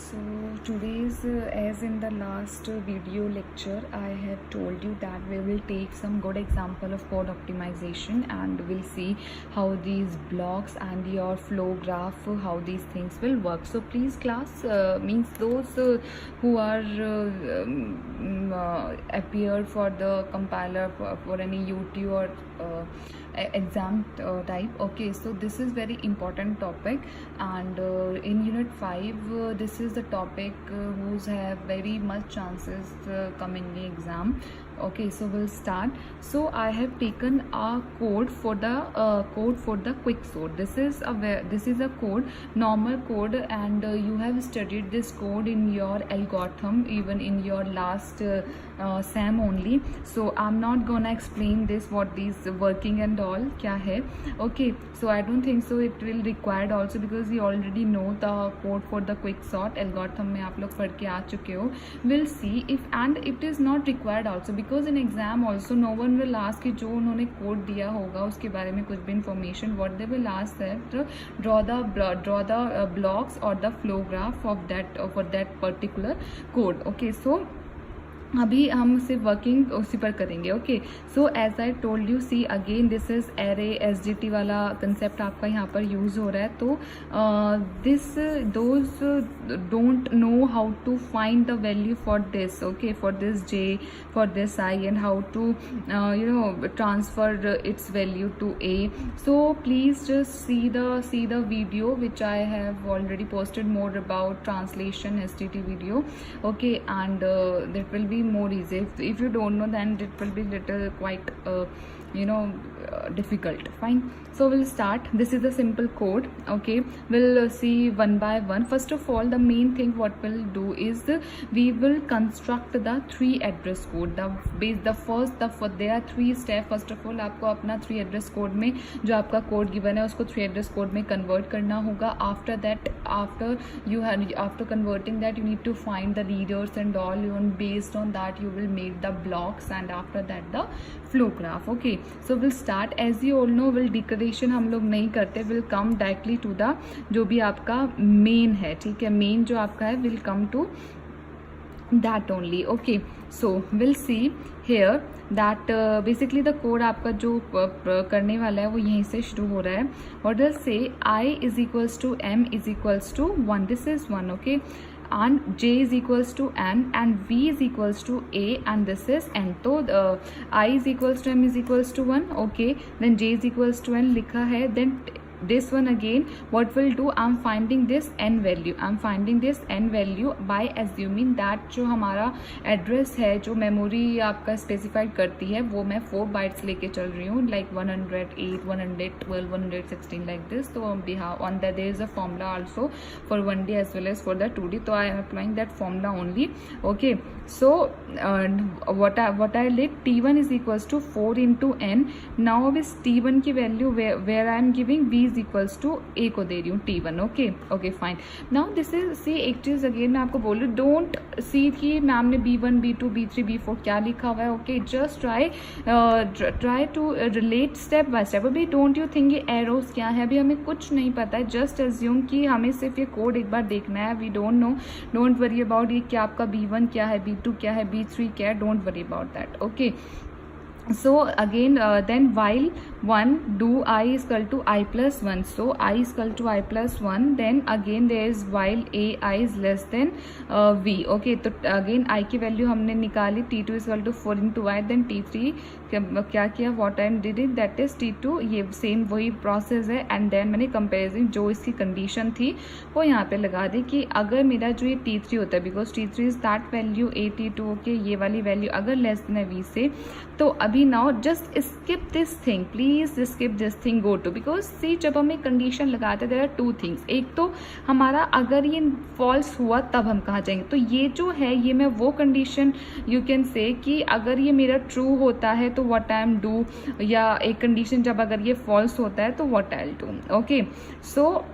So today's as in the last video lecture I have told you that we will take some good example of code optimization and we'll see how these blocks and your flow graph, how these things will work. So please class, means those who are appeared for the compiler for any UT or exam type. Okay, so this is very important topic, and in unit 5 this is the topic whose have very much chances coming in the exam. Okay, so we'll start. So I have taken a code for the quicksort. This is a code, normal code, and you have studied this code in your algorithm, even in your last SAM only. So I'm not gonna explain this, what these working and all kya hai. Okay, so I don't think so it will required also, because you already know the code for the quicksort algorithm में आप लोग पढ़ के आ चुके हो. We'll see if, and it is not required also, because in exam also no one will ask कि जो उन्होंने code दिया होगा उसके बारे में कुछ भी information. What they will ask that draw the blocks or the flow graph of that for that particular code. Okay, so अभी हम सिर्फ वर्किंग उसी पर करेंगे. Okay, so as I told you, see again this is array SGT वाला concept आपका यहाँ पर यूज हो रहा है. तो this those don't know how to find the value for this. Okay, for this J, for this I, and how to transfer its value to A. So please just see the video which I have already posted more about translation STT video. Okay, and that will be more easy. If you don't know, then it will be little quite difficult. Fine, so we'll start. This is the simple code. Okay, we'll see one by one. First of all, the main thing what we'll do is we will construct the 3 address code. There are 3 steps. First of all, आपको अपना 3 address code में जो आपका code given है उसको 3 address code में convert करना होगा. After that, after converting that, you need to find the readers and all, and based on that you will make the blocks, and after that the flow graph. Okay, so we'll start. As you all know, will declaration हम लोग नहीं करते. will come directly to the जो भी आपका main है. ठीक है, main जो आपका है will come to that only. Okay, so we'll see here that basically the code आपका जो करने वाला है वो यहीं से शुरू हो रहा है. what will say I is equals to m is equals to 1. this is 1. okay, and j is equals to n, and v is equals to a, and this is n. तो I is equals to m is equals to 1. okay, then j is equals to n लिखा है. then this one again, what will do, I'm finding this n value by assuming that जो हमारा address है, जो memory आपका specified करती है, वो मैं 4 बाइट्स लेके चल रही हूँ, like 108, 112, 116 like this. तो on that there is a formula also for 1D as well as for the 2D. तो I am applying that formula only. okay, so what I let t1 is equals to 4 into n. now इस t1 की value where I am giving v is equals to a को दे रही हूँ t1. okay, fine. now this is, see, एक चीज again मैं आपको बोल रही हूँ, डोंट सी कि मैम ने b1 b2 b3 b4 क्या लिखा हुआ है. Okay, just try to relate step by step. अभी डोंट यू थिंक ये एरोस क्या है, अभी हमें कुछ नहीं पता है. जस्ट एज्यूम कि हमें सिर्फ ये कोड एक बार देखना है. We don't know, don't worry about ये क्या आपका b1 क्या है, b2 क्या है, b3 क्या है. Don't worry about that. Okay, so again then while 1 do I is equal to I plus 1. so I is equal to I plus 1. then again there is while a I is less than v. okay, तो again I की value हमने निकाली, t2 is equal to 4 into I. then t3 क्या किया, what I did it, that is t2. ये same वही process है. And then मैंने कंपेरिजन जो इसकी कंडीशन थी वो यहाँ पे लगा दी कि अगर मेरा जो ये t3 होता है, because t3 is that value a t2. Okay, ये वाली वैल्यू अगर लेस देन है v से, तो अभी now just skip this thing, please skip this thing, go to, because see जब हम एक कंडीशन लगाते हैं देयर आर 2 थिंग्स. एक तो हमारा अगर ये फॉल्स हुआ तब हम कहाँ जाएंगे. तो ये जो है ये मैं वो कंडीशन यू कैन से कि अगर ये मेरा ट्रू होता है तो व्हाट आई एम डू, या एक कंडीशन जब अगर ये फॉल्स होता है तो what I will do. Okay, so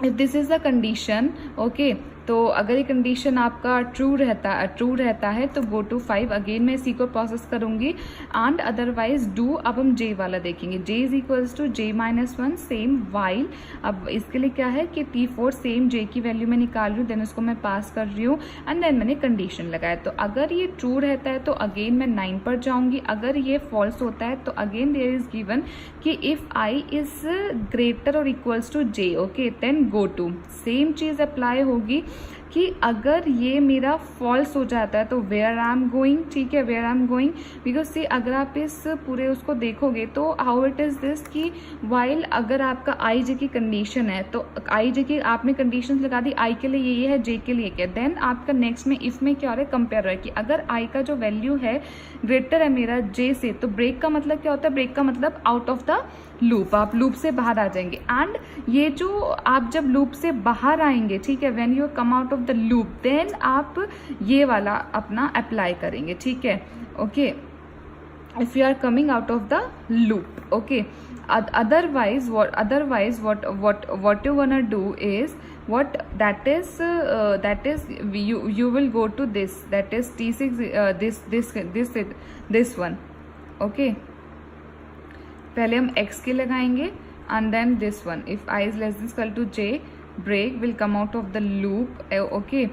if this is the condition, okay, तो अगर ये कंडीशन आपका ट्रू रहता है तो गो टू 5, अगेन मैं इसी को प्रोसेस करूंगी एंड अदरवाइज डू। अब हम जे वाला देखेंगे, j is equals to j minus 1 same while. अब इसके लिए क्या है कि T4 सेम जे की वैल्यू मैं निकाल रही हूँ, देन उसको मैं पास कर रही हूँ एंड देन मैंने कंडीशन लगाया। तो अगर ये ट्रू रहता है तो अगेन मैं 9 पर जाऊंगी, अगर ये फॉल्स होता है तो अगेन देयर इज गिवन कि इफ आई इज ग्रेटर और equals to J, okay, then go to. Same चीज अप्लाई होगी कि अगर ये मेरा फॉल्स हो जाता है तो वेयर आई एम गोइंग, ठीक है, where I am going, because see अगर आप इस पूरे उसको देखोगे तो हाउ इट इज दिस कि वाइल अगर आपका आई जे की कंडीशन है तो आई जे की आपने कंडीशन लगा दी, आई के लिए ये है, जे के लिए क्या, देन आपका नेक्स्ट में इफ में क्या हो रहा है, कंपेयर है कि अगर आई का जो वैल्यू है ग्रेटर है मेरा जे से, तो ब्रेक का मतलब क्या होता है, ब्रेक का मतलब आउट ऑफ द लूप, आप लूप से बाहर आ जाएंगे। एंड ये जो आप जब लूप से बाहर आएंगे, ठीक है, when you come out of the loop, then आप ये वाला अपना अप्लाई करेंगे, ठीक है, okay, if you are coming out of the loop, okay. otherwise what you gonna do is what that is you will go to this, that is T6 this one, okay। पहले हम x के लगाएंगे and then this one, if I is less than equal to j, break will come out of the loop, okay,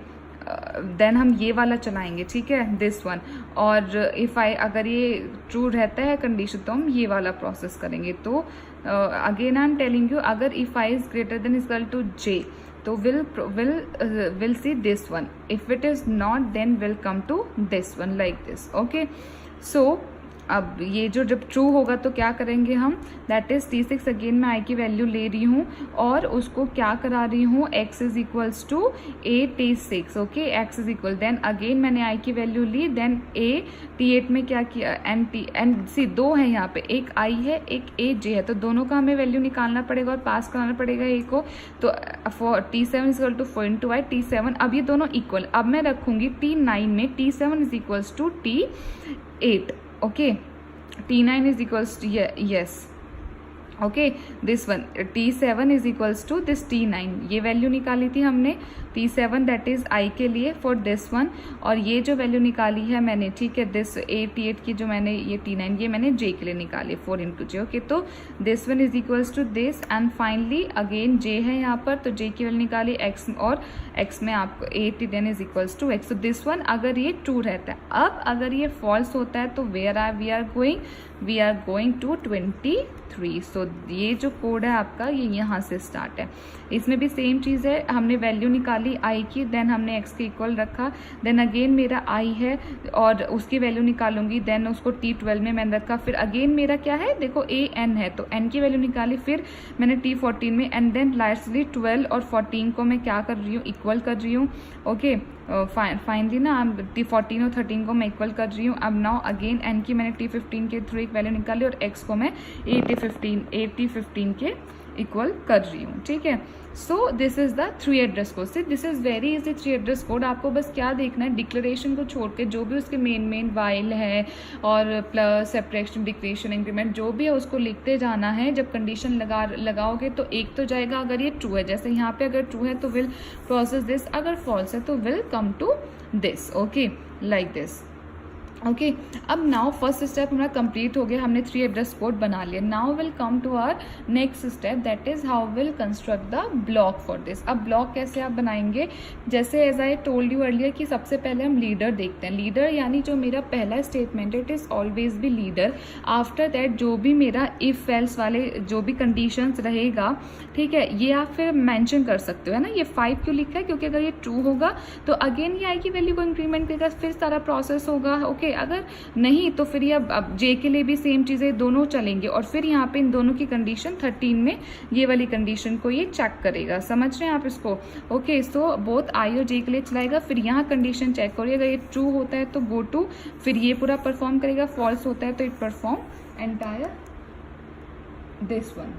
then हम ये वाला चलाएंगे, ठीक है, दिस वन। और इफ आई अगर ये ट्रू रहता है कंडीशन तो हम ये वाला प्रोसेस करेंगे। तो again I am telling you, अगर if I is greater than equal to j तो will see this one, if it is not then will come to this one like this, okay. So अब ये जो जब true होगा तो क्या करेंगे हम, दैट इज T6, अगेन मैं आई की वैल्यू ले रही हूँ और उसको क्या करा रही हूँ, x is equals to T6, okay, x is equal, then again मैंने आई की वैल्यू ली, देन T8 में क्या किया, एंड सी दो है यहाँ पे, एक आई है एक j है, तो दोनों का हमें वैल्यू निकालना पड़ेगा और पास कराना पड़ेगा ए को। तो T7 is equal to 4 into I, T7, अब ये दोनों इक्वल, अब मैं रखूंगी T9 में T7 is equals to T8, okay, T9 is equals to yes, okay, this one T7 is equals to this T9, ये वैल्यू निकाली थी हमने T7 दैट इज आई के लिए फॉर दिस वन, और ये जो वैल्यू निकाली है मैंने, ठीक है, दिस T8 की जो मैंने ये T9 ये मैंने J के लिए निकाली 4 इंटू जे, ओके। तो this one is equals to this and finally again J है यहाँ पर, तो J की वैल्यू निकाली x, और x में आपको T10 is equals to x। तो दिस वन अगर ये ट्रू रहता है, अब अगर ये फॉल्स होता है तो वी आर गोइंग टू 23। सो ये जो कोड है आपका ये यहाँ से स्टार्ट है, इसमें भी सेम चीज़ है, हमने वैल्यू निकाली आई की, देन हमने x के इक्वल रखा, देन अगेन मेरा आई है और उसकी वैल्यू निकालूंगी, देन उसको T12 में मैंने रखा, फिर अगेन मेरा क्या है, देखो n है तो n की वैल्यू निकाली, फिर मैंने T14 में, एंड देन लास्टली 12 और 14 को मैं क्या कर रही हूँ, इक्वल कर रही हूँ, ओके। फाइनली ना T14 और 13 को मैं इक्वल कर रही हूँ। अब नाउ अगेन n की मैंने T15 के थ्रू एक वैल्यू निकाली और x को मैं T15 के इक्वल कर रही हूँ, ठीक है। So this is the 3 address code. See this is very easy 3 address code. आपको बस क्या देखना है, डिक्लेरेशन को छोड़ के जो भी उसके मेन वाइल है और प्लस सेपरेशन डिक्लेरेशन इंक्रीमेंट जो भी है उसको लिखते जाना है। जब कंडीशन लगाओगे तो एक तो जाएगा अगर ये ट्रू है, जैसे यहाँ पे अगर ट्रू है तो विल प्रोसेस दिस, अगर फॉल्स है तो will come to this, okay, like this, okay. अब नाउ फर्स्ट स्टेप हमारा कंप्लीट हो गया, हमने 3 एड्रेस कोड बना लिया। Now will come to our next step, that is how will construct the block for this. अब ब्लॉक कैसे आप बनाएंगे, जैसे as I told you earlier कि सबसे पहले हम लीडर देखते हैं। लीडर यानी जो मेरा पहला स्टेटमेंट है, it is always be leader. After that जो भी मेरा इफ एल्स वाले जो भी कंडीशंस रहेगा, ठीक है, ये आप फिर मेंशन कर सकते हो, है ना। ये 5 क्यों लिखा है, क्योंकि अगर ये ट्रू होगा तो अगेन ये आई की वैल्यू को इंक्रीमेंट करेगा, फिर सारा प्रोसेस होगा, ओके। अगर नहीं तो फिर ये अब जे के लिए भी सेम चीजें दोनों चलेंगे, और फिर यहाँ पे इन दोनों की कंडीशन 13 में ये वाली कंडीशन को ये चेक करेगा। समझ रहे हैं आप इसको, ओके। सो बोथ आई और जे के लिए चलाएगा, फिर यहाँ कंडीशन चेक करिए, अगर ये ट्रू होता है तो गो टू, फिर ये पूरा परफॉर्म करेगा, फॉल्स होता है तो it perform entire this one,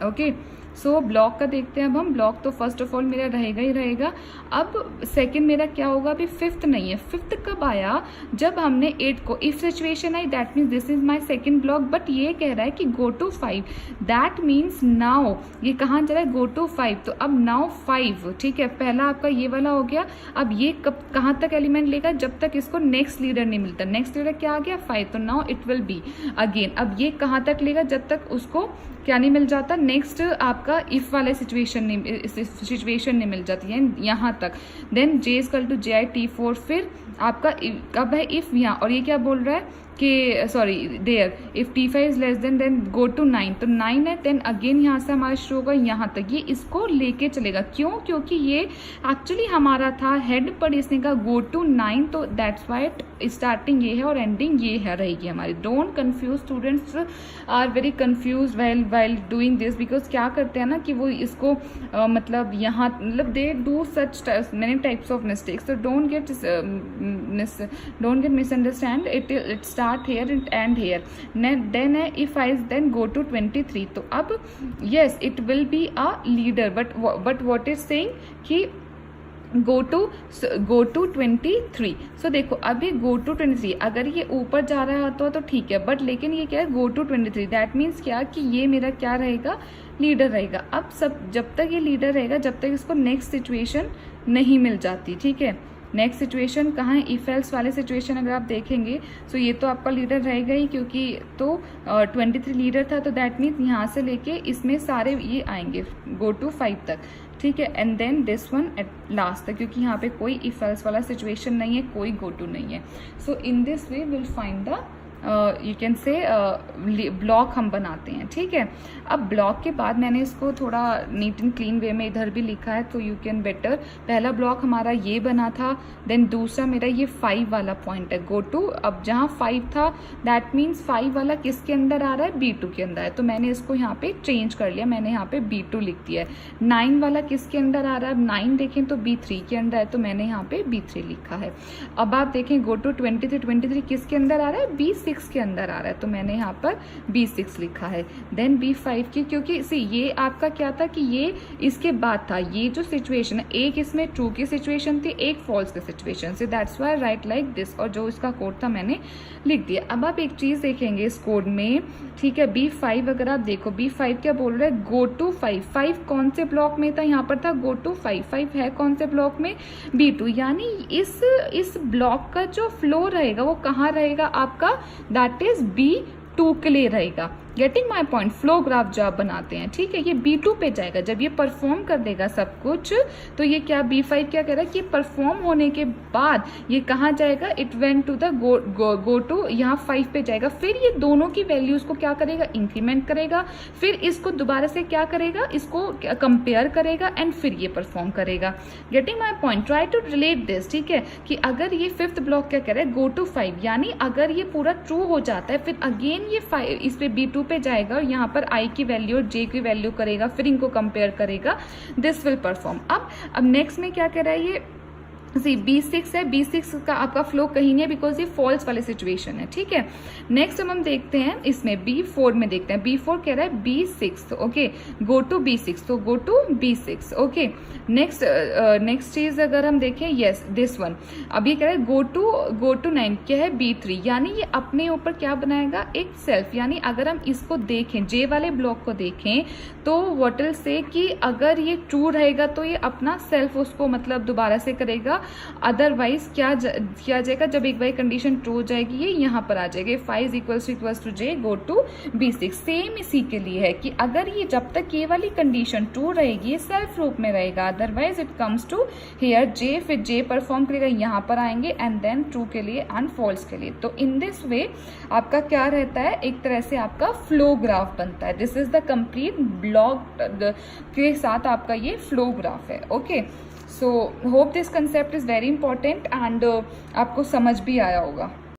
okay. So block का देखते हैं अब हम। ब्लॉक तो फर्स्ट ऑफ ऑल मेरा रहेगा ही रहेगा। अब सेकंड मेरा क्या होगा, अभी फिफ्थ नहीं है। फिफ्थ कब आया, जब हमने 8 को, if situation I that means this is my second block, but ये कह रहा है कि go to 5, that means now ये कहाँ जा रहा है, गो टू 5। तो अब नाउ 5, ठीक है, पहला आपका ये वाला हो गया। अब ये कब कहाँ तक एलिमेंट लेगा, जब तक इसको नेक्स्ट लीडर नहीं मिलता। नेक्स्ट लीडर क्या आ गया, 5, तो now it will be again. अब ये कहाँ तक लेगा, जब तक उसको क्या नहीं मिल जाता, नेक्स्ट आपका इफ वाले सिचुएशन नहीं मिल जाती है यहाँ तक। Then J equal to JIT4, फिर आपका अब है इफ यहाँ, और ये क्या बोल रहा है कि sorry there if T5 is less than go to 9, तो 9 है। देन अगेन यहाँ से हमारा शुरू होगा यहाँ तक, ये इसको लेके चलेगा। क्यों, क्योंकि ये एक्चुअली हमारा था हेड, पर इसने कहा गो टू 9, तो दैट्स वाई स्टार्टिंग ये है और एंडिंग ये है रहेगी हमारी। Don't confuse, students are very confuse while doing this, because क्या करते हैं ना कि वो इसको मतलब यहाँ मतलब they do such many types of mistakes, तो don't get misunderstand it start here and end here. Then है if I then go to 23, तो अब yes it will be a leader, but what is saying कि go to 23। सो देखो अभी गो to 23, अगर ये ऊपर जा रहा होता तो ठीक है, बट लेकिन ये क्या है, गो टू 23, दैट मीन्स क्या कि ये मेरा क्या रहेगा, लीडर रहेगा। अब सब जब तक ये लीडर रहेगा, जब तक इसको नेक्स्ट सिचुएशन नहीं मिल जाती, ठीक है। नेक्स्ट सिचुएशन कहाँ है, इफ एल्स वाले सिचुएशन अगर आप देखेंगे, सो ये तो आपका लीडर रहेगा ही, क्योंकि तो 23 लीडर था, तो दैट मीन्स यहाँ से लेके इसमें सारे ये आएंगे गो टू 5 तक, ठीक है। And then this one at last तक, क्योंकि यहाँ पे कोई इफ एल्स वाला सिचुएशन नहीं है, कोई गो टू नहीं है। So in this way will find the you can say block हम बनाते हैं, ठीक है। अब ब्लॉक के बाद मैंने इसको थोड़ा नीट एंड क्लीन वे में इधर भी लिखा है, तो यू कैन बेटर। पहला ब्लॉक हमारा ये बना था, देन दूसरा मेरा ये 5 वाला पॉइंट है, गो टू। अब जहाँ 5 था दैट मीन्स 5 वाला किसके अंदर आ रहा है, B2 के अंदर है, तो मैंने इसको यहाँ पे चेंज कर लिया, मैंने यहाँ पे B2 लिख दिया है। 9 वाला किसके अंदर आ रहा है, 9 देखें तो B3 के अंदर है, तो मैंने यहाँ पे B3 लिखा है। अब आप देखें गो टू 23 किसके अंदर आ रहा है, B6 के अंदर आ रहा है, तो मैंने यहाँ पर B6 लिखा है। देन B5 की, क्योंकि सी ये आपका क्या था कि ये इसके बाद था, ये जो सिचुएशन है, एक इसमें ट्रू की सिचुएशन थी, एक फॉल्स की सिचुएशन से, that's why right like this, और जो इसका कोड था मैंने लिख दिया। अब आप एक चीज देखेंगे इस कोड में, ठीक है, B5 अगर आप देखो, B5 क्या बोल रहा है, गो टू 5। 5 कौन से ब्लॉक में था, यहाँ पर था गो टू 5। 5 है कौन से ब्लॉक में, B2, यानी इस ब्लॉक का जो फ्लो रहेगा वो कहाँ रहेगा आपका, दैट इज B2 के लिए रहेगा। Getting my point, flow graph जो आप बनाते हैं, ठीक है, ये B2 पे जाएगा। जब ये परफॉर्म कर देगा सब कुछ, तो ये क्या B5 क्या कह रहा है कि परफॉर्म होने के बाद ये कहाँ जाएगा, it went to the go to यहाँ 5 पे जाएगा। फिर ये दोनों की वैल्यूज को क्या करेगा, इंक्रीमेंट करेगा, फिर इसको दोबारा से क्या करेगा, इसको कंपेयर करेगा, एंड फिर ये परफॉर्म करेगा। Getting my point, try to relate this, ठीक है, कि अगर ये 5th ब्लॉक क्या कह रहा है, गो टू 5, यानी अगर ये पूरा ट्रू हो जाता है, फिर अगेन ये 5 इस पे B2 पे जाएगा, और यहाँ पर I की वैल्यू और J की वैल्यू करेगा, फिर इनको कंपेयर करेगा, दिस विल परफॉर्म। अब नेक्स्ट में क्या कह रहा है, ये B6 है, B6 का आपका फ्लो कहीं नहीं है, बिकॉज ये फॉल्स वाले सिचुएशन है, ठीक है। नेक्स्ट हम देखते हैं इसमें B4 में देखते हैं, B4 कह रहा है B6, okay, go to B6, तो गो टू B6, ओके। नेक्स्ट चीज अगर हम देखें, यस दिस वन, अब ये कह रहा है गो टू 9, क्या है B3, यानी ये अपने ऊपर क्या बनाएगा, एक सेल्फ, यानी अगर हम इसको देखें, J वाले ब्लॉक को देखें, तो व्हाट विल से कि अगर ये ट्रू रहेगा तो ये अपना सेल्फ उसको मतलब दोबारा से करेगा, अदरवाइज क्या जाएगा, जब एक बार कंडीशन ट्रू हो जाएगी ये यहाँ पर आ जाएगी, 5 equals to J, go to B6। Same इसी के लिए है कि अगर ये जब तक ये वाली कंडीशन ट्रू रहेगी ये सेल्फ रूप में रहेगा, otherwise it comes to here J, फिर J परफॉर्म करेगा, यहाँ पर आएंगे, एंड देन ट्रू के लिए एंड फॉल्स के लिए। तो इन दिस वे आपका क्या रहता है, एक तरह से आपका फ्लो ग्राफ बनता है। This is the complete block के साथ आपका ये फ्लो ग्राफ है, okay. So hope this concept is very important and आपको समझ भी आया होगा।